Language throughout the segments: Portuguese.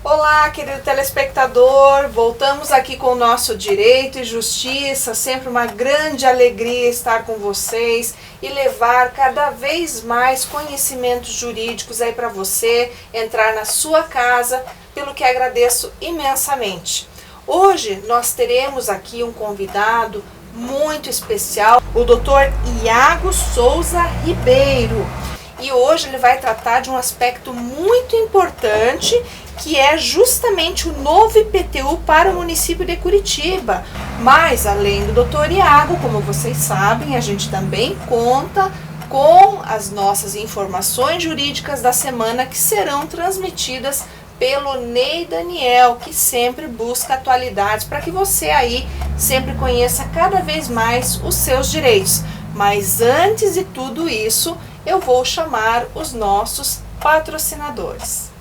Olá, querido telespectador, voltamos aqui com o nosso Direito e Justiça, sempre uma grande alegria estar com vocês e levar cada vez mais conhecimentos jurídicos aí para você entrar na sua casa, pelo que agradeço imensamente. Hoje nós teremos aqui um convidado muito especial, o Dr. Iago Souza Ribeiro. E hoje ele vai tratar de um aspecto muito importante, que é justamente o novo IPTU para o município de Curitiba. Mas, além do Dr. Iago, como vocês sabem, a gente também conta com as nossas informações jurídicas da semana, que serão transmitidas pelo Ney Daniel, que sempre busca atualidades para que você aí sempre conheça cada vez mais os seus direitos. Mas antes de tudo isso, eu vou chamar os nossos patrocinadores.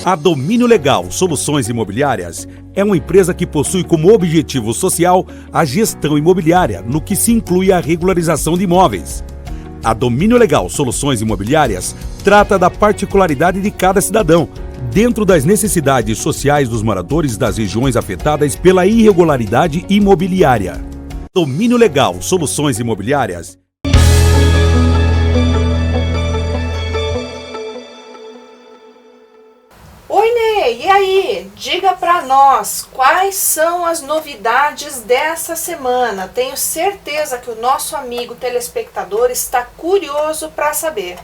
A Domínio Legal Soluções Imobiliárias é uma empresa que possui como objetivo social a gestão imobiliária, no que se inclui a regularização de imóveis. A Domínio Legal Soluções Imobiliárias trata da particularidade de cada cidadão, dentro das necessidades sociais dos moradores das regiões afetadas pela irregularidade imobiliária. Domínio Legal Soluções Imobiliárias. Oi, Ney, e aí? Diga para nós quais são as novidades dessa semana. Tenho certeza que o nosso amigo telespectador está curioso para saber.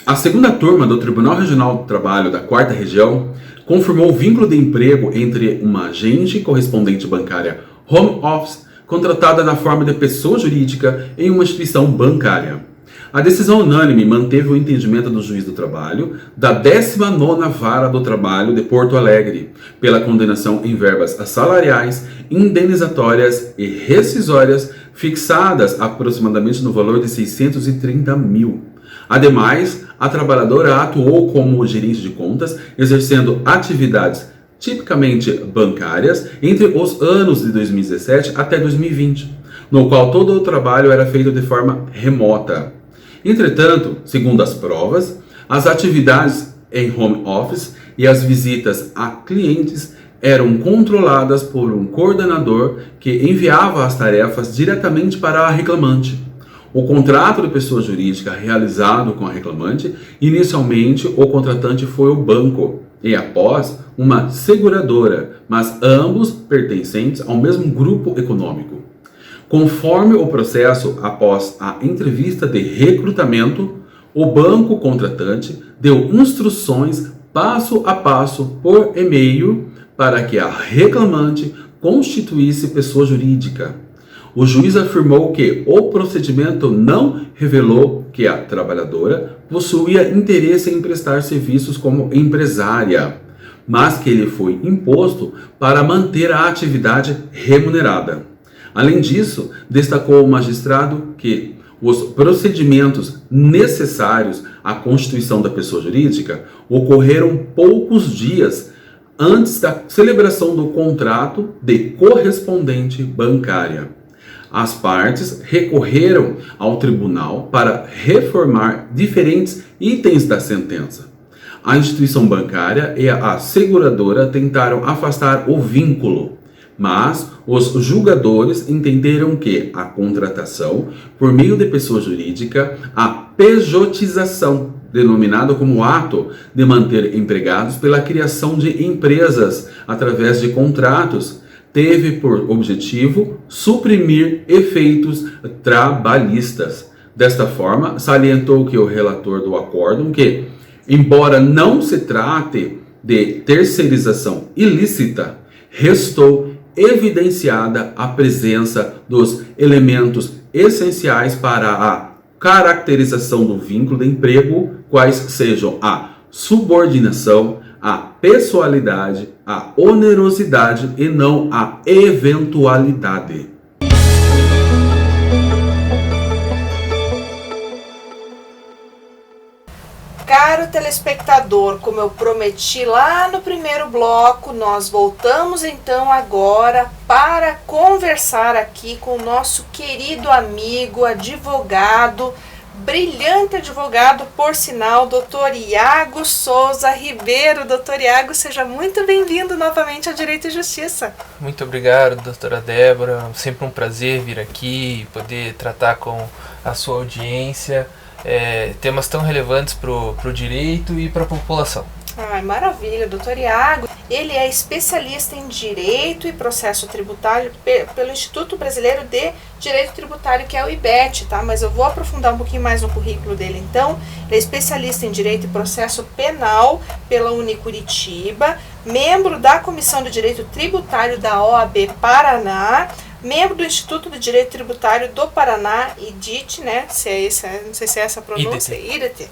A segunda turma do Tribunal Regional do Trabalho da 4ª Região confirmou o vínculo de emprego entre uma agente correspondente bancária home office contratada na forma de pessoa jurídica em uma instituição bancária. A decisão unânime manteve o entendimento do Juiz do Trabalho da 19ª Vara do Trabalho de Porto Alegre pela condenação em verbas salariais, indenizatórias e rescisórias fixadas aproximadamente no valor de 630 mil. Ademais, a trabalhadora atuou como gerente de contas, exercendo atividades tipicamente bancárias entre os anos de 2017 até 2020, no qual todo o trabalho era feito de forma remota. Entretanto, segundo as provas, as atividades em home office e as visitas a clientes eram controladas por um coordenador que enviava as tarefas diretamente para a reclamante. O contrato de pessoa jurídica realizado com a reclamante, inicialmente o contratante foi o banco e após uma seguradora, mas ambos pertencentes ao mesmo grupo econômico. Conforme o processo, após a entrevista de recrutamento, o banco contratante deu instruções passo a passo por e-mail para que a reclamante constituísse pessoa jurídica. O juiz afirmou que o procedimento não revelou que a trabalhadora possuía interesse em prestar serviços como empresária, mas que ele foi imposto para manter a atividade remunerada. Além disso, destacou o magistrado que os procedimentos necessários à constituição da pessoa jurídica ocorreram poucos dias antes da celebração do contrato de correspondente bancária. As partes recorreram ao tribunal para reformar diferentes itens da sentença. A instituição bancária e a seguradora tentaram afastar o vínculo, mas os julgadores entenderam que a contratação por meio de pessoa jurídica, a pejotização, denominado como ato de manter empregados pela criação de empresas através de contratos, teve por objetivo suprimir efeitos trabalhistas. Desta forma, salientou que o relator do acórdão que, embora não se trate de terceirização ilícita, restou evidenciada a presença dos elementos essenciais para a caracterização do vínculo de emprego, quais sejam a subordinação, a pessoalidade, a onerosidade e não a eventualidade. Caro telespectador, como eu prometi lá no primeiro bloco, nós voltamos então agora para conversar aqui com o nosso querido amigo, advogado, brilhante advogado, por sinal, Dr. Iago Souza Ribeiro. Dr. Iago, seja muito bem-vindo novamente ao Direito e Justiça. Muito obrigado, doutora Débora. Sempre um prazer vir aqui e poder tratar com a sua audiência temas tão relevantes para o direito e para a população. Ai, maravilha, doutor Iago. Ele é especialista em Direito e Processo Tributário pelo Instituto Brasileiro de Direito Tributário, que é o IBET, tá? Mas eu vou aprofundar um pouquinho mais no currículo dele, então. Ele é especialista em Direito e Processo Penal pela Unicuritiba, membro da Comissão de Direito Tributário da OAB Paraná, membro do Instituto de Direito Tributário do Paraná, IDIT, né? Não sei se é essa a pronúncia. IDT.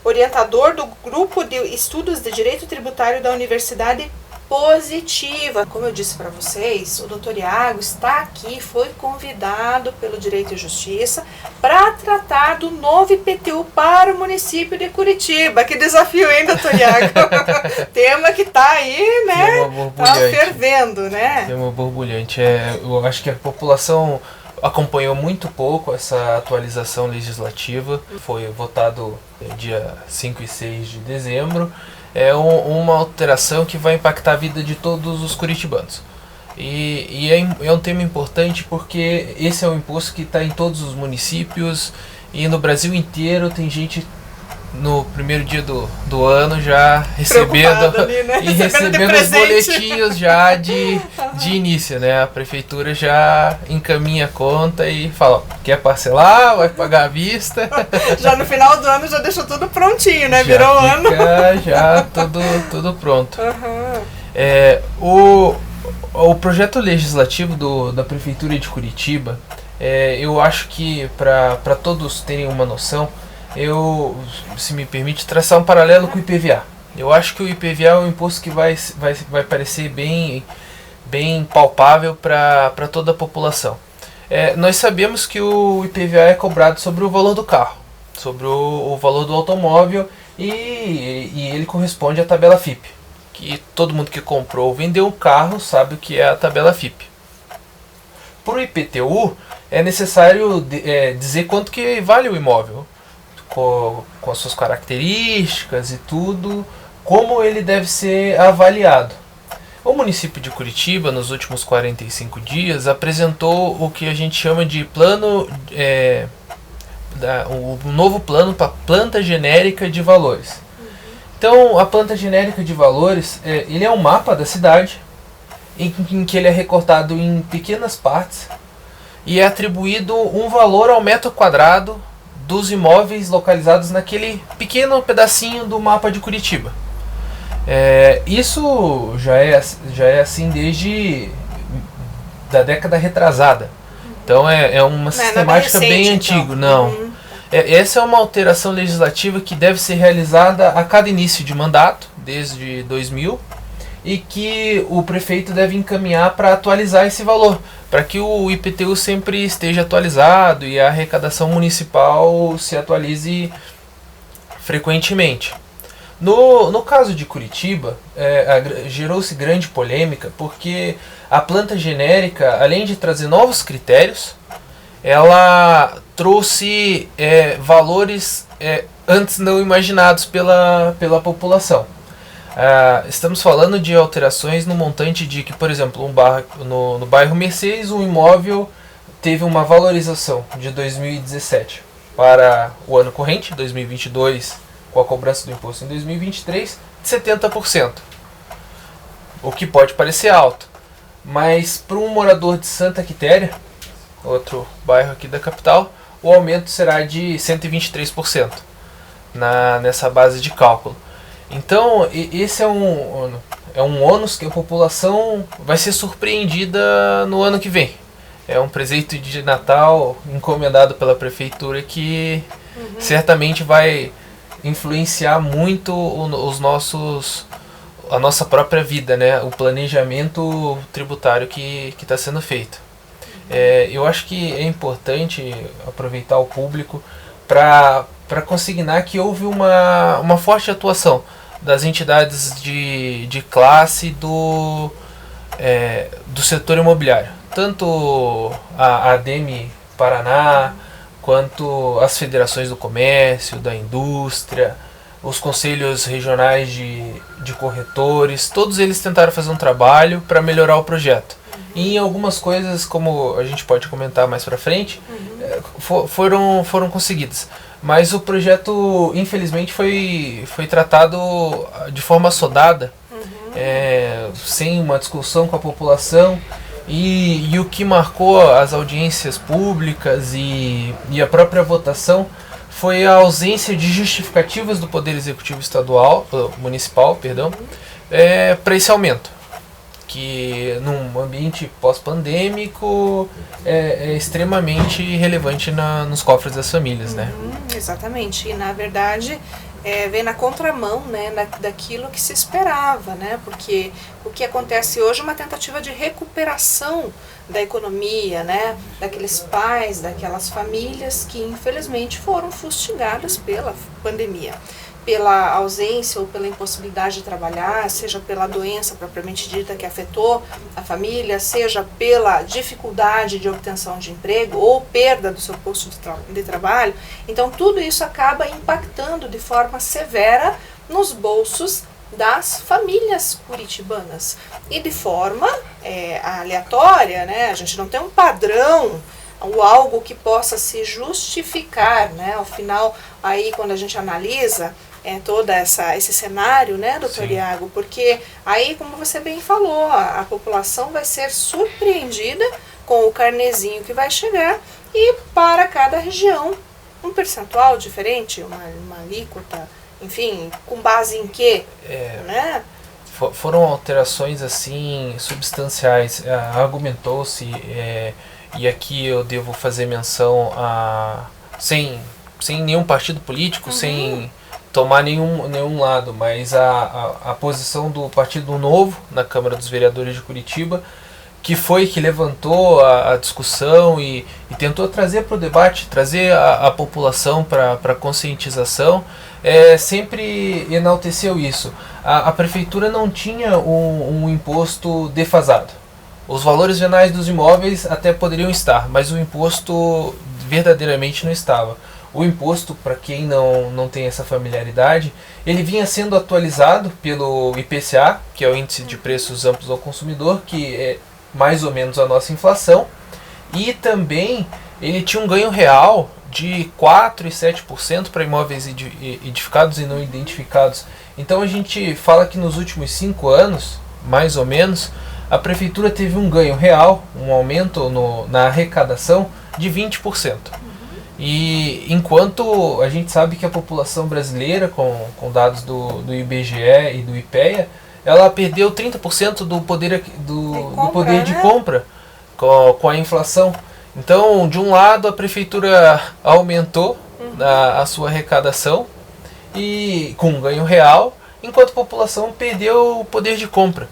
Orientador do Grupo de Estudos de Direito Tributário da Universidade Positiva. Como eu disse para vocês, o Dr. Iago está aqui, foi convidado pelo Direito e Justiça para tratar do novo IPTU para o município de Curitiba. Que desafio, hein, Dr. Iago? Tema que está aí, né? Tá fervendo, né? Tema borbulhante. Eu acho que a população acompanhou muito pouco essa atualização legislativa. Foi votado dia 5 e 6 de dezembro. É uma alteração que vai impactar a vida de todos os curitibanos. E é um tema importante porque esse é um imposto que está em todos os municípios e no Brasil inteiro. Tem gente no primeiro dia do ano já recebendo ali, né? E recebendo os boletinhos já de início, né? A prefeitura já encaminha a conta e fala, quer parcelar, vai pagar à vista. Já no final do ano já deixou tudo prontinho, né? Virou o ano. Já tudo pronto. Uhum. O projeto legislativo da Prefeitura de Curitiba, eu acho que para todos terem uma noção, se me permite, traçar um paralelo com o IPVA. Eu acho que o IPVA é um imposto que vai parecer bem palpável para toda a população. Nós sabemos que o IPVA é cobrado sobre o valor do carro, sobre o valor do automóvel e ele corresponde à tabela FIP. Que todo mundo que comprou ou vendeu um carro sabe o que é a tabela FIP. Para o IPTU é necessário dizer quanto que vale o imóvel, com as suas características e tudo, como ele deve ser avaliado. O município de Curitiba, nos últimos 45 dias, apresentou o que a gente chama de plano, um novo plano para planta genérica de valores. Então, a planta genérica de valores, ele é um mapa da cidade, em que ele é recortado em pequenas partes e é atribuído um valor ao metro quadrado dos imóveis localizados naquele pequeno pedacinho do mapa de Curitiba. Isso já é assim desde da década retrasada. Então é uma sistemática recente, bem antiga. Não. Uhum. Essa é uma alteração legislativa que deve ser realizada a cada início de mandato, desde 2000, e que o prefeito deve encaminhar para atualizar esse valor, para que o IPTU sempre esteja atualizado e a arrecadação municipal se atualize frequentemente. No caso de Curitiba, gerou-se grande polêmica porque a planta genérica, além de trazer novos critérios, ela trouxe valores antes não imaginados pela população. Estamos falando de alterações no montante de que, por exemplo, no bairro Mercedes, um imóvel teve uma valorização de 2017 para o ano corrente, 2022, com a cobrança do imposto em 2023, de 70%. O que pode parecer alto, mas para um morador de Santa Quitéria, outro bairro aqui da capital, o aumento será de 123% nessa base de cálculo. Então, esse é um ônus que a população vai ser surpreendida no ano que vem. É um presente de Natal encomendado pela prefeitura que certamente vai influenciar muito a nossa própria vida, né? O planejamento tributário que está sendo feito. Eu acho que é importante aproveitar o público para para consignar que houve uma forte atuação das entidades de classe do setor imobiliário. Tanto a ADEME Paraná, quanto as federações do comércio, da indústria, os conselhos regionais de corretores, todos eles tentaram fazer um trabalho para melhorar o projeto. E em algumas coisas, como a gente pode comentar mais para frente, foram conseguidas. Mas o projeto, infelizmente, foi tratado de forma assodada, sem uma discussão com a população. E o que marcou as audiências públicas e a própria votação foi a ausência de justificativas do Poder Executivo Municipal, para esse aumento, que num ambiente pós-pandêmico é extremamente relevante nos cofres das famílias, né? Exatamente, e na verdade vem na contramão, né, daquilo que se esperava, né, porque o que acontece hoje é uma tentativa de recuperação da economia, né, daqueles pais, daquelas famílias que infelizmente foram fustigadas pela pandemia, pela ausência ou pela impossibilidade de trabalhar, seja pela doença propriamente dita que afetou a família, seja pela dificuldade de obtenção de emprego ou perda do seu posto de trabalho. Então tudo isso acaba impactando de forma severa nos bolsos das famílias curitibanas e de forma aleatória, né? A gente não tem um padrão ou algo que possa se justificar, né? Ao final, aí quando a gente analisa todo esse cenário, né, doutor Iago? Porque aí, como você bem falou, a população vai ser surpreendida com o carnezinho que vai chegar e para cada região um percentual diferente, uma alíquota, enfim, com base em quê? Né? Foram alterações assim substanciais. Argumentou-se, e aqui eu devo fazer menção sem nenhum partido político, sem tomar nenhum lado, mas a posição do Partido Novo na Câmara dos Vereadores de Curitiba, que levantou a discussão e tentou trazer para o debate, trazer a população para a conscientização, sempre enalteceu isso. A prefeitura não tinha um imposto defasado. Os valores venais dos imóveis até poderiam estar, mas o imposto verdadeiramente não estava. O imposto, para quem não tem essa familiaridade, ele vinha sendo atualizado pelo IPCA, que é o Índice de Preços Amplos ao Consumidor, que é mais ou menos a nossa inflação, e também ele tinha um ganho real de 4% e 7% para imóveis edificados e não identificados. Então a gente fala que nos últimos 5 anos, mais ou menos, a prefeitura teve um ganho real, um aumento na arrecadação de 20%. E enquanto a gente sabe que a população brasileira, com dados do IBGE e do IPEA, ela perdeu 30% do poder de compra com a inflação. Então, de um lado, a prefeitura aumentou a sua arrecadação e com um ganho real, enquanto a população perdeu o poder de compra.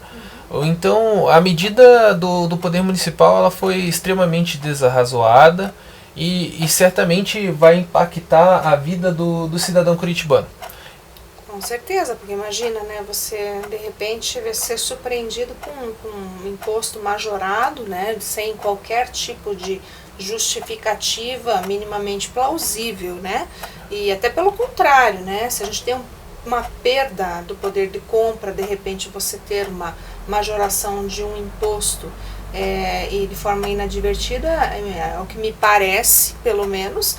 Então, a medida do poder municipal ela foi extremamente desarrazoada e certamente vai impactar a vida do cidadão curitibano. Com certeza, porque imagina, né, você de repente vai ser surpreendido com um imposto majorado, né, sem qualquer tipo de justificativa minimamente plausível, né, e até pelo contrário, né, se a gente tem uma perda do poder de compra, de repente você ter uma majoração de um imposto e de forma inadvertida, ao que me parece, pelo menos,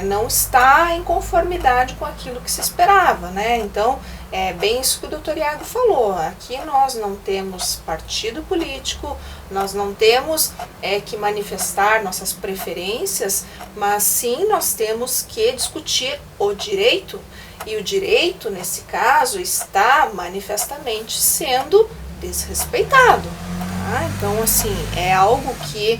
não está em conformidade com aquilo que se esperava, né? Então, é bem isso que o doutor Iago falou. Aqui nós não temos partido político, nós não temos que manifestar nossas preferências, mas sim nós temos que discutir o direito, e o direito, nesse caso, está manifestamente sendo desrespeitado. Tá? Então, assim, é algo que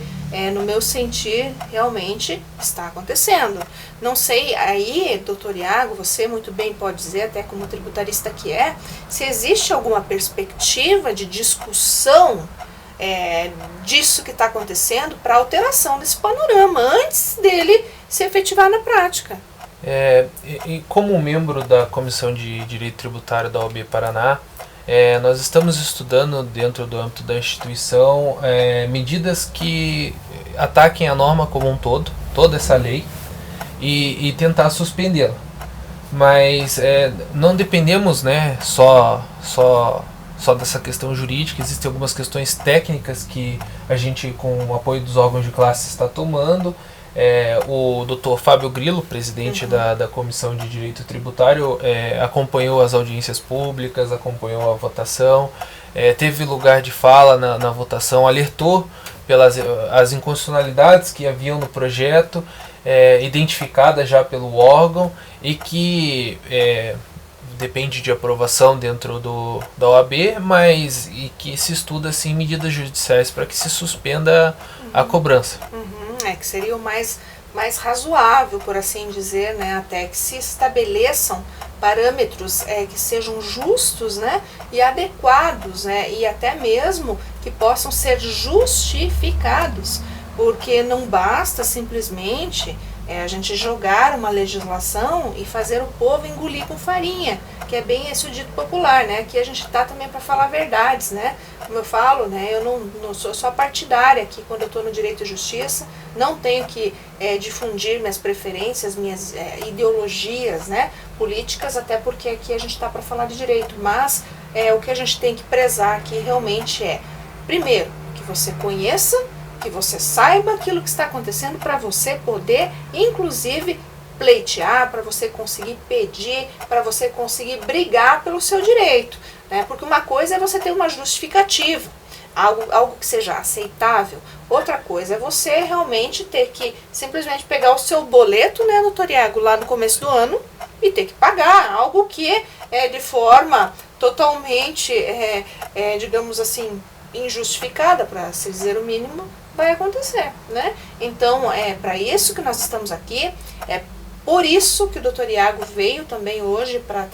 no meu sentir, realmente está acontecendo. Não sei, aí, doutor Iago, você muito bem pode dizer, até como tributarista que se existe alguma perspectiva de discussão disso que está acontecendo para alteração desse panorama, antes dele se efetivar na prática. E como membro da Comissão de Direito Tributário da OAB Paraná, nós estamos estudando dentro do âmbito da instituição medidas que ataquem a norma como um todo, toda essa lei, e tentar suspendê-la. Mas não dependemos, né, só dessa questão jurídica. Existem algumas questões técnicas que a gente, com o apoio dos órgãos de classe, está tomando. O Dr. Fábio Grillo, presidente da Comissão de Direito Tributário, acompanhou as audiências públicas, acompanhou a votação, teve lugar de fala na votação, alertou pelas as inconstitucionalidades que haviam no projeto, identificadas já pelo órgão, e que depende de aprovação dentro da OAB, mas e que se estuda assim, medidas judiciais para que se suspenda a cobrança. Que seria o mais razoável, por assim dizer, né? Até que se estabeleçam parâmetros que sejam justos, né? E adequados, né? E até mesmo que possam ser justificados, porque não basta simplesmente a gente jogar uma legislação e fazer o povo engolir com farinha, que é bem esse o dito popular, né? Aqui a gente está também para falar verdades, né? Como eu falo, né? Eu não sou só partidária aqui quando eu estou no Direito e Justiça, não tenho que difundir minhas preferências, minhas ideologias, né? Políticas, até porque aqui a gente está para falar de direito, mas o que a gente tem que prezar aqui realmente primeiro, que você conheça, que você saiba aquilo que está acontecendo para você poder, inclusive, pleitear, para você conseguir pedir, para você conseguir brigar pelo seu direito, né? Porque uma coisa é você ter uma justificativa, algo que seja aceitável. Outra coisa é você realmente ter que simplesmente pegar o seu boleto, né, doutor Iago, lá no começo do ano, e ter que pagar algo que de forma totalmente, digamos assim, injustificada, para se dizer o mínimo, vai acontecer, né? Então, para isso que nós estamos aqui, por isso que o doutor Iago veio também hoje para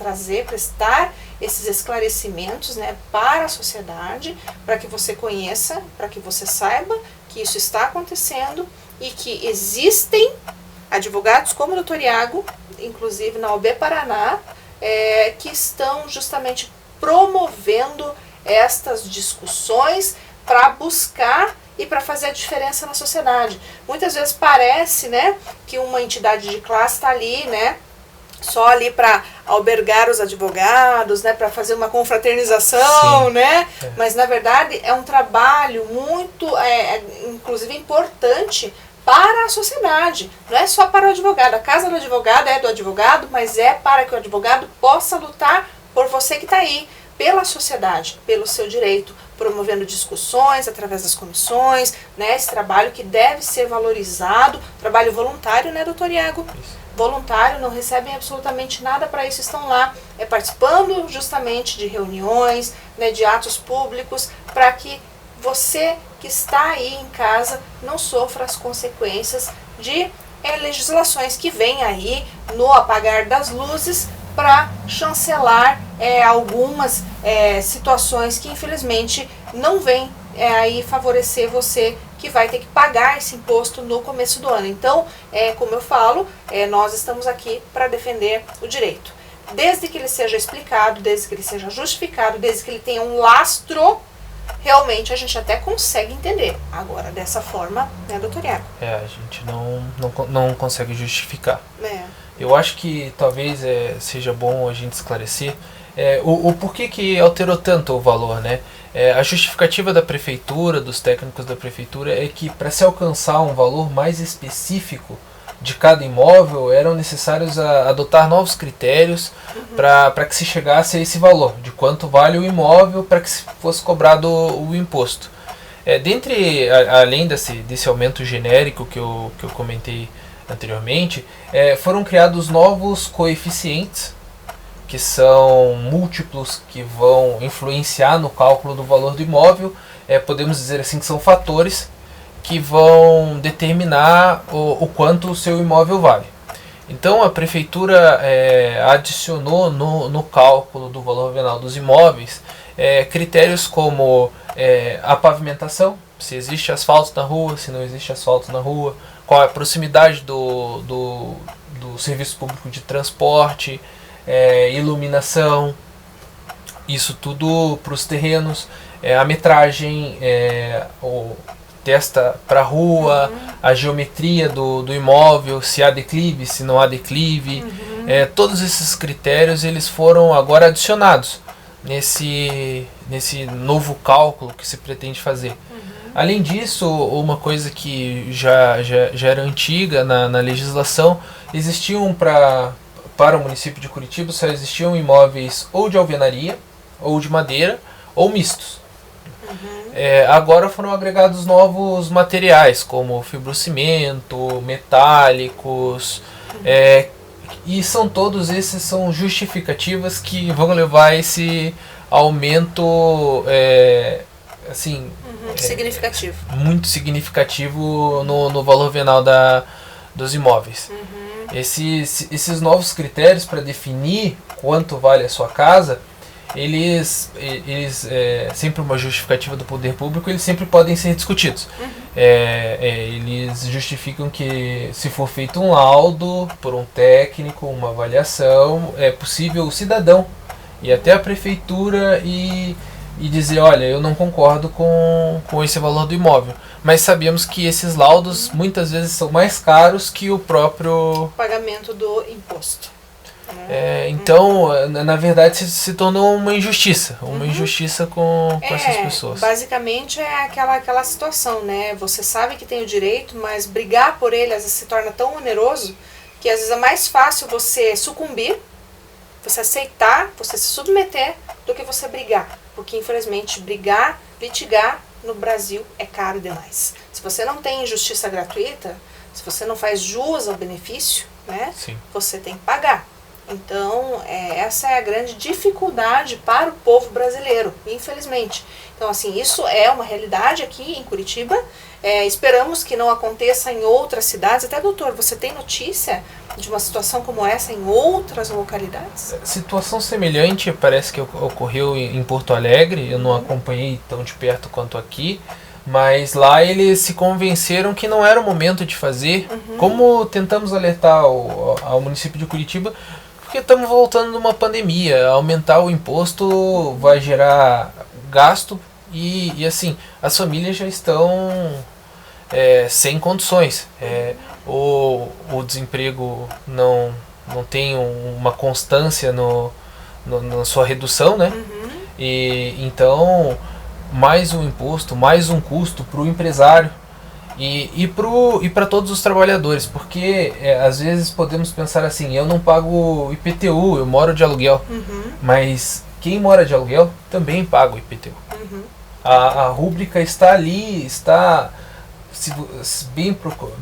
prestar esses esclarecimentos, né, para a sociedade, para que você conheça, para que você saiba que isso está acontecendo e que existem advogados como o doutor Iago, inclusive na OAB Paraná, que estão justamente promovendo estas discussões para buscar e para fazer a diferença na sociedade. Muitas vezes parece, né, que uma entidade de classe está ali, né, só ali para albergar os advogados, né, para fazer uma confraternização, né, mas na verdade é um trabalho muito, inclusive importante para a sociedade, não é só para o advogado. A casa do advogado é do advogado, mas é para que o advogado possa lutar por você que está aí, pela sociedade, pelo seu direito, promovendo discussões através das comissões, né, esse trabalho que deve ser valorizado, trabalho voluntário, né, doutor Iago? Isso. Voluntário, não recebem absolutamente nada para isso, estão lá participando justamente de reuniões, né, de atos públicos, para que você que está aí em casa não sofra as consequências de legislações que vêm aí no apagar das luzes, para chancelar algumas situações que infelizmente não vêm aí favorecer você, que vai ter que pagar esse imposto no começo do ano. Então, como eu falo, nós estamos aqui para defender o direito. Desde que ele seja explicado, desde que ele seja justificado, desde que ele tenha um lastro, realmente a gente até consegue entender. Agora, dessa forma, né, doutor Iago? A gente não consegue justificar. Eu acho que talvez seja bom a gente esclarecer o porquê que alterou tanto o valor, né? A justificativa da prefeitura, dos técnicos da prefeitura, é que para se alcançar um valor mais específico de cada imóvel, eram necessários adotar novos critérios para que se chegasse a esse valor, de quanto vale o imóvel para que fosse cobrado o imposto. Além desse aumento genérico que eu comentei anteriormente, foram criados novos coeficientes, que são múltiplos que vão influenciar no cálculo do valor do imóvel. Podemos dizer assim que são fatores que vão determinar o quanto o seu imóvel vale. Então a prefeitura adicionou no cálculo do valor venal dos imóveis critérios como a pavimentação, se existe asfalto na rua, se não existe asfalto na rua, qual é a proximidade do o serviço público de transporte, iluminação, isso tudo para os terrenos, a metragem, testa para a rua, a geometria do imóvel, se há declive, se não há declive, todos esses critérios eles foram agora adicionados nesse novo cálculo que se pretende fazer. Além disso, uma coisa que já era antiga na legislação, existiam para o município de Curitiba, só existiam imóveis ou de alvenaria, ou de madeira, ou mistos. Agora foram agregados novos materiais, como fibrocimento, metálicos, e todos esses são justificativas que vão levar a esse aumento significativo. Muito significativo no valor venal dos imóveis. Esses novos critérios para definir quanto vale a sua casa, eles sempre uma justificativa do poder público, eles sempre podem ser discutidos. Eles justificam que se for feito um laudo por um técnico, uma avaliação, é possível o cidadão ir até a prefeitura e dizer, olha, eu não concordo com esse valor do imóvel. Mas sabemos que esses laudos muitas vezes são mais caros que o próprio pagamento do imposto. Então, na verdade, se tornou uma injustiça. Uma injustiça com essas pessoas. Basicamente é aquela situação, né? Você sabe que tem o direito, mas brigar por ele às vezes se torna tão oneroso que às vezes é mais fácil você sucumbir, você aceitar, você se submeter, do que você brigar. Porque, infelizmente, litigar no Brasil é caro demais. Se você não tem justiça gratuita, se você não faz jus ao benefício, né? Sim. Você tem que pagar. Então, essa é a grande dificuldade para o povo brasileiro, infelizmente. Então, assim, isso é uma realidade aqui em Curitiba. Esperamos que não aconteça em outras cidades. Até, doutor, você tem notícia de uma situação como essa em outras localidades? Situação semelhante parece que ocorreu em Porto Alegre. Eu não acompanhei tão de perto quanto aqui. Mas lá eles se convenceram que não era o momento de fazer. Como tentamos alertar ao município de Curitiba, porque estamos voltando de uma pandemia. Aumentar o imposto vai gerar gasto e assim, as famílias já estão sem condições. O desemprego não tem uma constância na sua redução, né? E então, mais um imposto, mais um custo para o empresário e para todos os trabalhadores, porque às vezes podemos pensar assim, eu não pago IPTU, eu moro de aluguel, mas quem mora de aluguel também paga o IPTU. A rúbrica está ali, está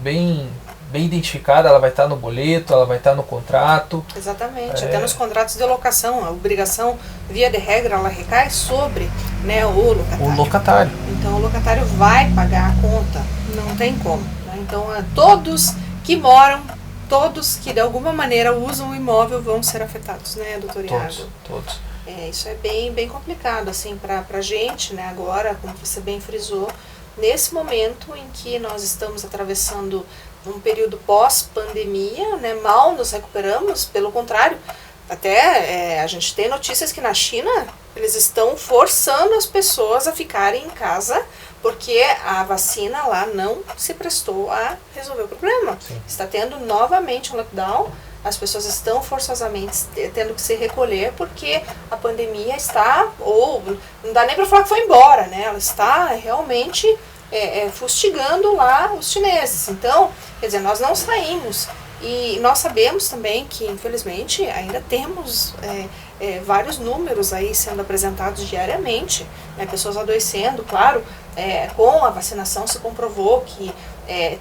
bem identificada, ela vai estar no boleto, ela vai estar no contrato. Exatamente, até nos contratos de locação, a obrigação, via de regra, ela recai sobre, né, o locatário. Então o locatário vai pagar a conta, não tem como. Né? Então todos que moram, todos que de alguma maneira usam o imóvel vão ser afetados, né, doutor Iago? Todos. Isso é bem complicado, assim, pra gente, né, agora, como você bem frisou, nesse momento em que nós estamos atravessando um período pós-pandemia, né, mal nos recuperamos, pelo contrário, até a gente tem notícias que na China eles estão forçando as pessoas a ficarem em casa porque a vacina lá não se prestou a resolver o problema. Sim. Está tendo novamente um lockdown, as pessoas estão forçosamente tendo que se recolher porque a pandemia está, ou não dá nem para falar que foi embora, né? Ela está realmente fustigando lá os chineses. Então, quer dizer, nós não saímos. E nós sabemos também que, infelizmente, ainda temos vários números aí sendo apresentados diariamente, né, pessoas adoecendo, claro, com a vacinação se comprovou que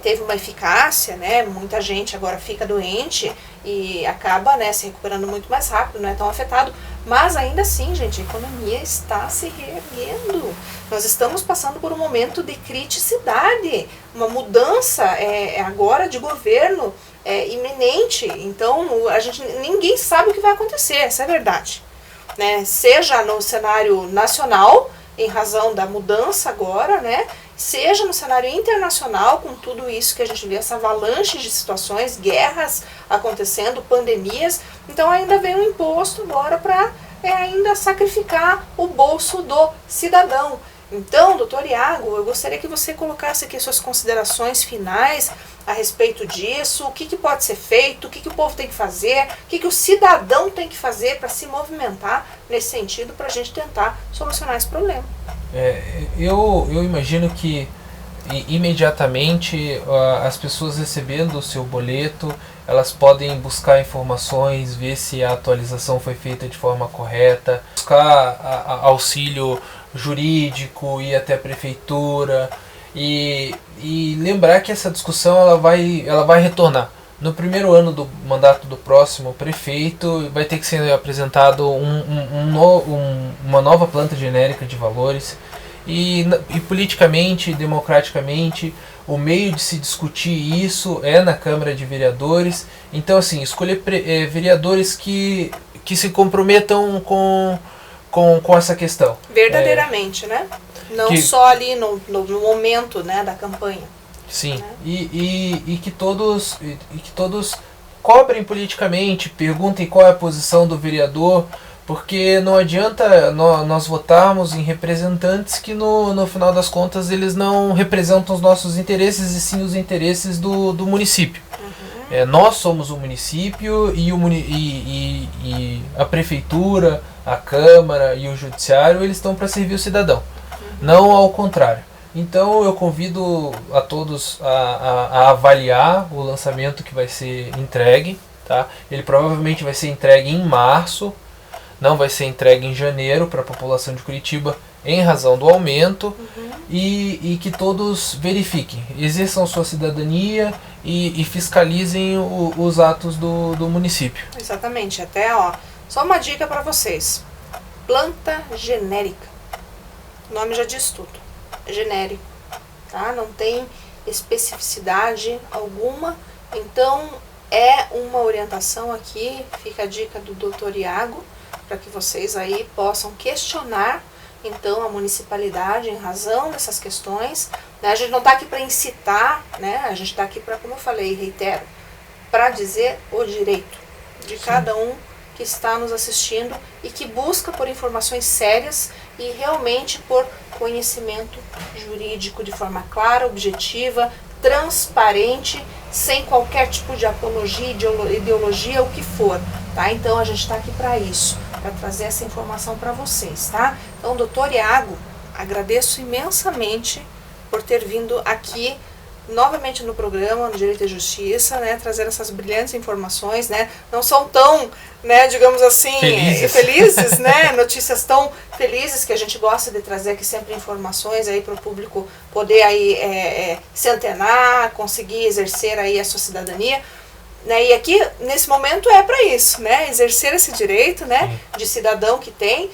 teve uma eficácia, né, muita gente agora fica doente e acaba, né, se recuperando muito mais rápido, não é tão afetado, mas ainda assim, gente, a economia está se reerguendo. Nós estamos passando por um momento de criticidade, uma mudança agora de governo iminente, então ninguém sabe o que vai acontecer, essa é a verdade, né? Seja no cenário nacional, em razão da mudança agora, né? seja no cenário internacional, com tudo isso que a gente vê, essa avalanche de situações, guerras acontecendo, pandemias, então ainda vem um imposto agora para ainda sacrificar o bolso do cidadão. Então, doutor Iago, eu gostaria que você colocasse aqui suas considerações finais a respeito disso, o que pode ser feito, o que o povo tem que fazer, o que o cidadão tem que fazer para se movimentar nesse sentido, para a gente tentar solucionar esse problema. Eu imagino que imediatamente as pessoas recebendo o seu boleto, elas podem buscar informações, ver se a atualização foi feita de forma correta, buscar auxílio jurídico, ir até a prefeitura e lembrar que essa discussão ela vai retornar. No primeiro ano do mandato do próximo prefeito vai ter que ser apresentado uma nova planta genérica de valores e politicamente, democraticamente, o meio de se discutir isso é na Câmara de Vereadores. Então, assim, escolher vereadores que se comprometam com essa questão. Verdadeiramente, né? Não só ali no momento, né, da campanha. Sim, né? E que todos cobrem politicamente, perguntem qual é a posição do vereador, porque não adianta nós votarmos em representantes que no final das contas eles não representam os nossos interesses e sim os interesses do município. Nós somos o município e a prefeitura, a Câmara e o Judiciário, eles estão para servir o cidadão, não ao contrário. Então eu convido a todos a avaliar o lançamento que vai ser entregue. Tá? Ele provavelmente vai ser entregue em março, não vai ser entregue em janeiro para a população de Curitiba em razão do aumento, e que todos verifiquem, exerçam sua cidadania e fiscalizem os atos do município. Exatamente, até só uma dica para vocês, planta genérica, o nome já diz tudo, é genérico, tá? Não tem especificidade alguma, então é uma orientação aqui, fica a dica do Dr. Iago, para que vocês aí possam questionar então a municipalidade em razão dessas questões, né? A gente não está aqui para incitar, né? A gente está aqui para, como eu falei e reitero, para dizer o direito de cada um que está nos assistindo e que busca por informações sérias e realmente por conhecimento jurídico de forma clara, objetiva, transparente, sem qualquer tipo de apologia, ideologia, o que for, tá? Então a gente está aqui para isso, para trazer essa informação para vocês, tá? Então, doutor Iago, agradeço imensamente por ter vindo aqui novamente no programa, no Direito e Justiça, né, trazer essas brilhantes informações, né, não são tão, né, digamos assim, felizes, né, notícias tão felizes que a gente gosta de trazer aqui sempre informações aí para o público poder aí se antenar, conseguir exercer aí a sua cidadania, né, e aqui nesse momento é para isso, né, exercer esse direito, né, de cidadão que tem.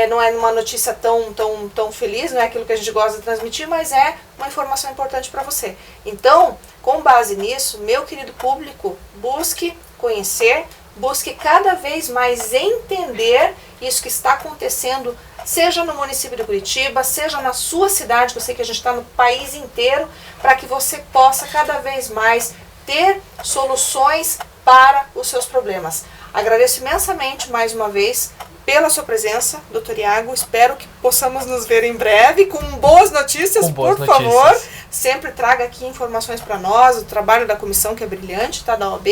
Não é uma notícia tão feliz, não é aquilo que a gente gosta de transmitir, mas é uma informação importante para você. Então, com base nisso, meu querido público, busque conhecer, busque cada vez mais entender isso que está acontecendo, seja no município de Curitiba, seja na sua cidade, que eu sei que a gente está no país inteiro, para que você possa cada vez mais ter soluções para os seus problemas. Agradeço imensamente mais uma vez pela sua presença, doutor Iago. Espero que possamos nos ver em breve com boas notícias, por favor. Sempre traga aqui informações para nós, o trabalho da comissão que é brilhante, tá, da OAB,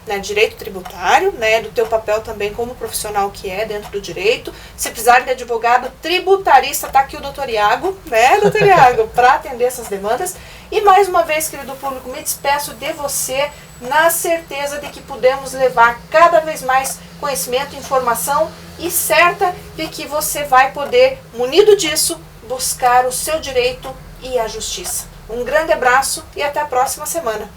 né, direito tributário, né, do teu papel também como profissional que é dentro do direito. Se precisar de advogado tributarista, tá aqui o doutor Iago, né, doutor Iago, para atender essas demandas. E mais uma vez, querido público, me despeço de você na certeza de que podemos levar cada vez mais conhecimento, informação e certa de que você vai poder, munido disso, buscar o seu direito e a justiça. Um grande abraço e até a próxima semana.